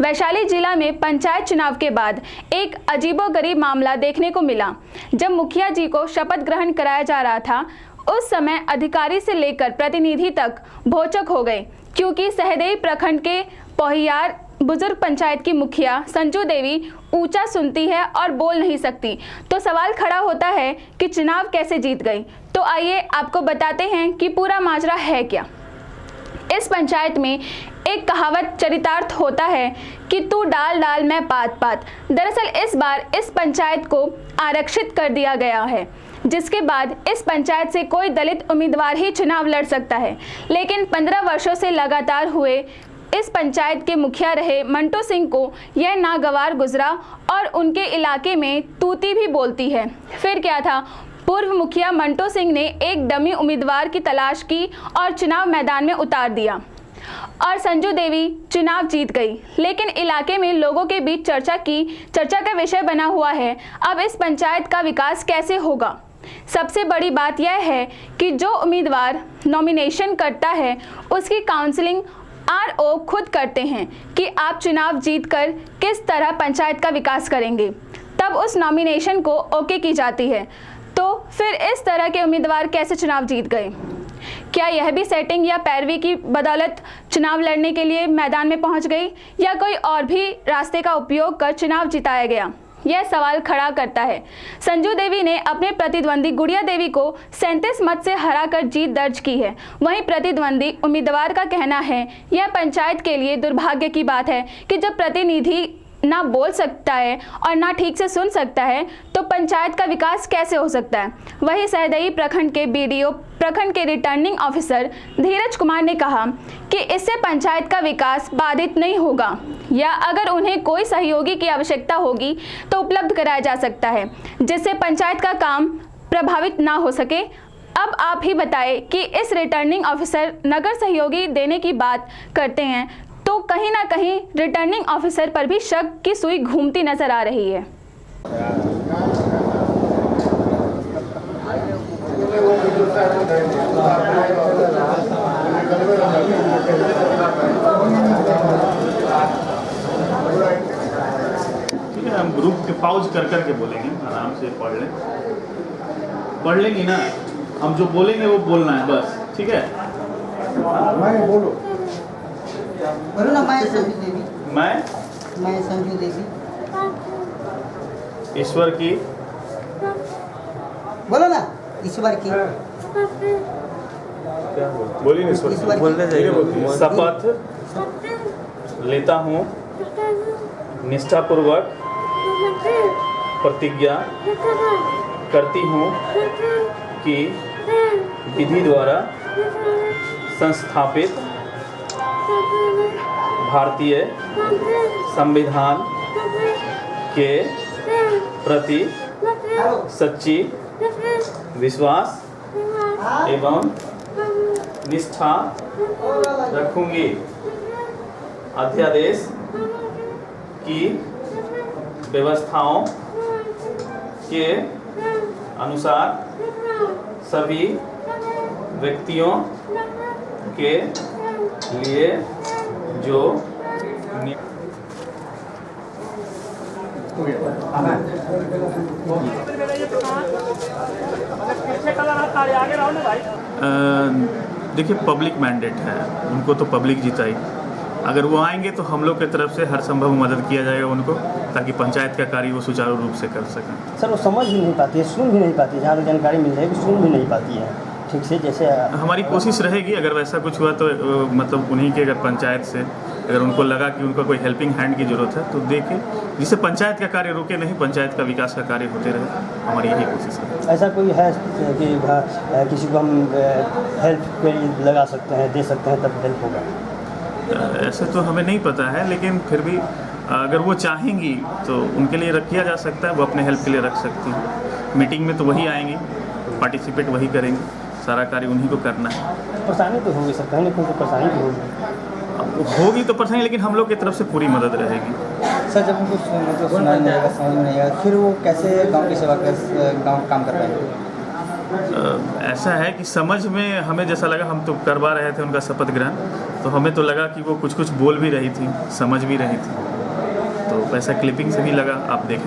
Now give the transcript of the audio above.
वैशाली जिला में पंचायत चुनाव के बाद एक अजीबोगरीब मामला देखने को मिला। जब मुखिया जी को शपथ ग्रहण कराया जा रहा था, उस समय अधिकारी से लेकर प्रतिनिधि तक भौचक हो गए, क्योंकि सहदेई प्रखंड के पोहियार बुजुर्ग पंचायत की मुखिया संजू देवी ऊंचा सुनती है और बोल नहीं सकती। तो सवाल खड़ा होता है कि चुनाव कैसे जीत गई। तो आइए आपको बताते हैं कि पूरा माजरा है क्या। इस पंचायत में एक कहावत चरितार्थ होता है कि तू डाल डाल मैं पात पात। दरअसल इस बार इस पंचायत को आरक्षित कर दिया गया है, जिसके बाद इस पंचायत से कोई दलित उम्मीदवार ही चुनाव लड़ सकता है। लेकिन 15 वर्षों से लगातार हुए इस पंचायत के मुखिया रहे मंटू सिंह को यह नागवार गुजरा और उनके इलाके में तूती भी बोलती है। फिर क्या था, पूर्व मुखिया मंटू सिंह ने एक डमी उम्मीदवार की तलाश की और चुनाव मैदान में उतार दिया और संजू देवी चुनाव जीत गई। लेकिन इलाके में लोगों के बीच चर्चा का विषय बना हुआ है, अब इस पंचायत का विकास कैसे होगा। सबसे बड़ी बात यह है कि जो उम्मीदवार नॉमिनेशन करता है उसकी काउंसलिंग आरओ खुद करते हैं कि आप चुनाव जीतकर किस तरह पंचायत का विकास करेंगे, तब उस नॉमिनेशन को ओके की जाती है। तो फिर इस तरह के उम्मीदवार कैसे चुनाव जीत गए? क्या यह भी सेटिंग या पैरवी की बदौलत चुनाव लड़ने के लिए मैदान में पहुंच गई, या कोई और भी रास्ते का उपयोग कर चुनाव जिताया गया? यह सवाल खड़ा करता है। संजू देवी ने अपने प्रतिद्वंदी गुड़िया देवी को 37 मत से हराकर जीत दर्ज की है। वहीं प्रतिद्वंदी उम्मीदवार का कहना है यह पंचायत के लिए दुर्भाग्य की बात है कि जब प्रतिनिधि ना बोल सकता है और ना ठीक से सुन सकता है तो पंचायत का विकास कैसे हो सकता है। वहीं सहदेई प्रखंड के बीडीओ प्रखंड के रिटर्निंग ऑफिसर धीरज कुमार ने कहा कि इससे पंचायत का विकास बाधित नहीं होगा, या अगर उन्हें कोई सहयोगी की आवश्यकता होगी तो उपलब्ध कराया जा सकता है, जिससे पंचायत का काम प्रभावित ना हो सके। अब आप ही बताएं कि इस रिटर्निंग ऑफिसर नगर सहयोगी देने की बात करते हैं तो कहीं ना कहीं रिटर्निंग ऑफिसर पर भी शक की सुई घूमती नजर आ रही है। ठीक है, हम ग्रुप के पाउज कर करके बोलेंगे, आराम से पढ़ लेंगे ना। हम जो बोलेंगे वो बोलना है बस, ठीक है। बोलो ना। मैं संजू देवी। मैं संजू देवी। ईश्वर की। बोलो ना। ईश्वर की। बोलिए ना। ईश्वर बोलने चाहिए। शपथ लेता हूँ निष्ठापूर्वक प्रतिज्ञा करती हूँ कि विधि द्वारा संस्थापित भारतीय संविधान के प्रति सच्ची विश्वास एवं निष्ठा रखूंगी। अध्यादेश की व्यवस्थाओं के अनुसार सभी व्यक्तियों के लिए जो देखिए, पब्लिक मैंडेट है, उनको तो पब्लिक जिताई। अगर वो आएंगे तो हम लोग की तरफ से हर संभव मदद किया जाएगा उनको, ताकि पंचायत का कार्य वो सुचारू रूप से कर सकें। सर, वो समझ भी नहीं पाती है, सुन भी नहीं पाती है, जहाँ तक जानकारी मिल रही है सुन भी नहीं पाती है ठीक से। जैसे हमारी कोशिश रहेगी, अगर वैसा कुछ हुआ तो मतलब उन्हीं के, अगर पंचायत से अगर उनको लगा कि उनका कोई हेल्पिंग हैंड की ज़रूरत है तो देखें, जिससे पंचायत का कार्य रुके नहीं, पंचायत का विकास का कार्य होते रहे। हमारी यही कोशिश है। ऐसा कोई है कि किसी को हम हेल्प के लिए लगा सकते हैं, दे सकते हैं, तब हेल्प होगा? ऐसे तो हमें नहीं पता है, लेकिन फिर भी अगर वो चाहेंगी तो उनके लिए रखा जा सकता है, वो अपने हेल्प के लिए रख सकती हैं। मीटिंग में तो वही आएंगी, पार्टिसिपेट वही करेंगे, सारा कार्य उन्हीं को करना है। परेशानी तो होगी सर, कहीं ना कहीं तो परेशानी तो होगी तो परेशानी, लेकिन हम लोग की तरफ से पूरी मदद रहेगी। सर, जब उनको मतलब सुनाई नहीं आएगा, समझ में नहीं आएगा, फिर वो कैसे गांव की सेवा गांव काम कर पाएंगे? ऐसा है कि समझ में हमें जैसा लगा, हम तो करवा रहे थे उनका शपथ ग्रहण, तो हमें तो लगा कि वो कुछ बोल भी रही थी, समझ भी रही थी। वैसा क्लिपिंग से भी लगा, आप देखें।